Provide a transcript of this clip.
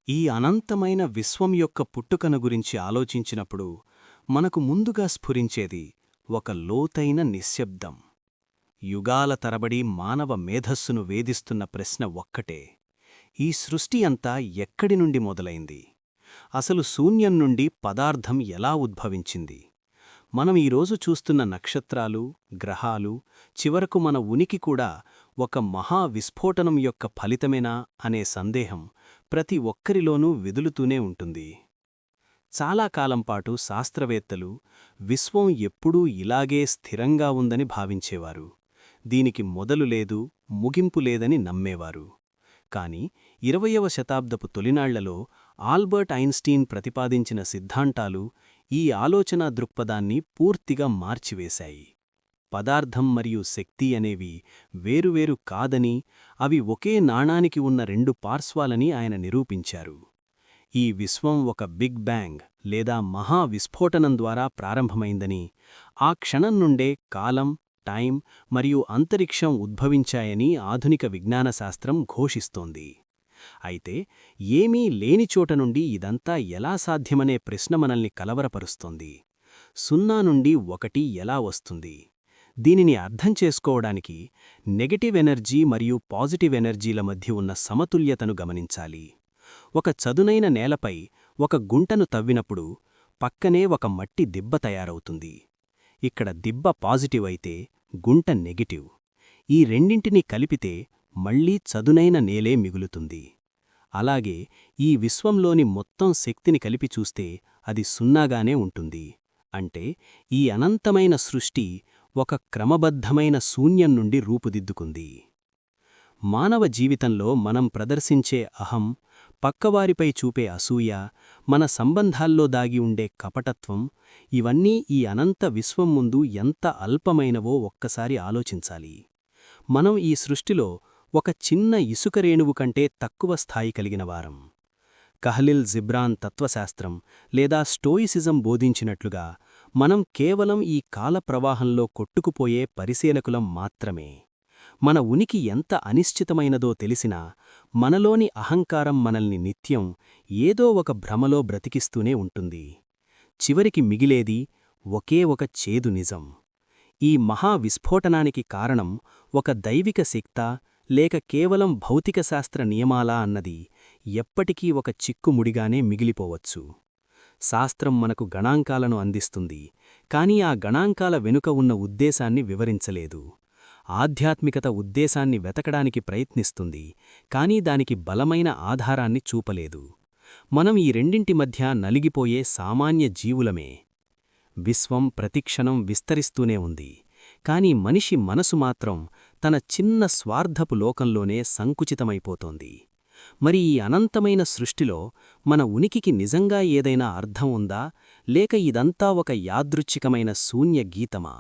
ఈ అనంతమైన విశ్వం యొక్క పుట్టుకను గురించి ఆలోచించినప్పుడు మనకు ముందుగా స్ఫురించేది ఒక లోతైన నిశ్శబ్దం. యుగాల తరబడి మానవ మేధస్సును వేధిస్తున్న ప్రశ్న ఒక్కటే: ఈ సృష్టి అంతా ఎక్కడి నుండి మొదలైంది? అసలు శూన్యం నుండి పదార్థం ఎలా ఉద్భవించింది? మనం ఈరోజు చూస్తున్న నక్షత్రాలు, గ్రహాలు, చివరకు మన ఉనికి కూడా ఒక మహా విస్ఫోటనం యొక్క ఫలితమేనా అనే సందేహం ప్రతి ఒక్కరిలోనూ విదులుతూనే ఉంటుంది. చాలా కాలంపాటు శాస్త్రవేత్తలు విశ్వం ఎప్పుడూ ఇలాగే స్థిరంగా ఉందని భావించేవారు. దీనికి మొదలు లేదు, ముగింపు లేదని నమ్మేవారు. కాని 20వ శతాబ్దపు తొలినాళ్లలో ఆల్బర్ట్ ఐన్స్టీన్ ప్రతిపాదించిన సిద్ధాంతాలు ఈ ఆలోచనా దృక్పథాన్ని పూర్తిగా మార్చివేశాయి. పదార్థం మరియు శక్తి అనేవి వేరువేరు కాదని, అవి ఒకే నాణానికి ఉన్న రెండు పార్శ్వాలని ఆయన నిరూపించారు. ఈ విశ్వం ఒక బిగ్ బ్యాంగ్ లేదా మహా విస్ఫోటనం ద్వారా ప్రారంభమైందని, ఆ క్షణం నుండే కాలం, టైం మరియు అంతరిక్షం ఉద్భవించాయని ఆధునిక విజ్ఞానశాస్త్రం ఘోషిస్తోంది. అయితే ఏమీ లేని చోట నుండి ఇదంతా ఎలా సాధ్యమనే ప్రశ్న మనల్ని కలవరపరుస్తోంది. సున్నా నుండి ఒకటి ఎలా వస్తుంది? దీనిని అర్థం చేసుకోవడానికి నెగటివ్ ఎనర్జీ మరియు పాజిటివ్ ఎనర్జీల మధ్య ఉన్న సమతుల్యతను గమనించాలి. ఒక చదునైన నేలపై ఒక గుంటను తవ్వినప్పుడు పక్కనే ఒక మట్టి దిబ్బ తయారవుతుంది. ఇక్కడ దిబ్బ పాజిటివ్ అయితే గుంట నెగటివ్. ఈ రెండింటినీ కలిపితే మళ్లీ చదునైన నేలే మిగులుతుంది. అలాగే ఈ విశ్వంలోని మొత్తం శక్తిని కలిపి చూస్తే అది సున్నాగానే ఉంటుంది. అంటే ఈ అనంతమైన సృష్టి ఒక క్రమబద్ధమైన శూన్యం నుండి రూపుదిద్దుకుంది. మానవ జీవితంలో మనం ప్రదర్శించే అహం, పక్కవారిపై చూపే అసూయ, మన సంబంధాల్లో దాగి ఉండే కపటత్వం, ఇవన్నీ ఈ అనంత విశ్వం ముందు ఎంత అల్పమైనవో ఒక్కసారి ఆలోచించాలి. మనం ఈ సృష్టిలో ఒక చిన్న ఇసుక రేణువు కంటే తక్కువ స్థాయి కలిగినవారం. కహ్లిల్ జిబ్రాన్ తత్వశాస్త్రం లేదా స్టోయిసిజం బోధించినట్లుగా మనం కేవలం ఈ కాలప్రవాహంలో కొట్టుకుపోయే పరిశీలకులం మాత్రమే. మన ఉనికి ఎంత అనిశ్చితమైనదో తెలిసినా మనలోని అహంకారం మనల్ని నిత్యం ఏదో ఒక భ్రమలో బ్రతికిస్తూనే ఉంటుంది. చివరికి మిగిలేది ఒకే ఒక చేదు నిజం. ఈ మహా విస్ఫోటనానికి కారణం ఒక దైవిక శక్తా లేక కేవలం భౌతికశాస్త్ర నియమాలా అన్నది ఎప్పటికీ ఒక చిక్కుముడిగానే మిగిలిపోవచ్చు. శాస్త్రం మనకు గణాంకాలను అందిస్తుంది, కానీ ఆ గణాంకాల వెనుక ఉన్న ఉద్దేశాన్ని వివరించలేదు. ఆధ్యాత్మికత ఉద్దేశాన్ని వెతకడానికి ప్రయత్నిస్తుంది, కానీ దానికి బలమైన ఆధారాన్ని చూపలేదు. మనం ఈ రెండింటి మధ్య నలిగిపోయే సామాన్య జీవులమే. విశ్వం ప్రతిక్షణం విస్తరిస్తూనే ఉంది, కాని మనిషి మనసు మాత్రం తన చిన్న స్వార్థపు లోకంలోనే సంకుచితమైపోతోంది. మరి ఈ అనంతమైన సృష్టిలో మన ఉనికికి నిజంగా ఏదైనా అర్థం ఉందా, లేక ఇదంతా ఒక యాదృచ్ఛికమైన శూన్య గీతమా?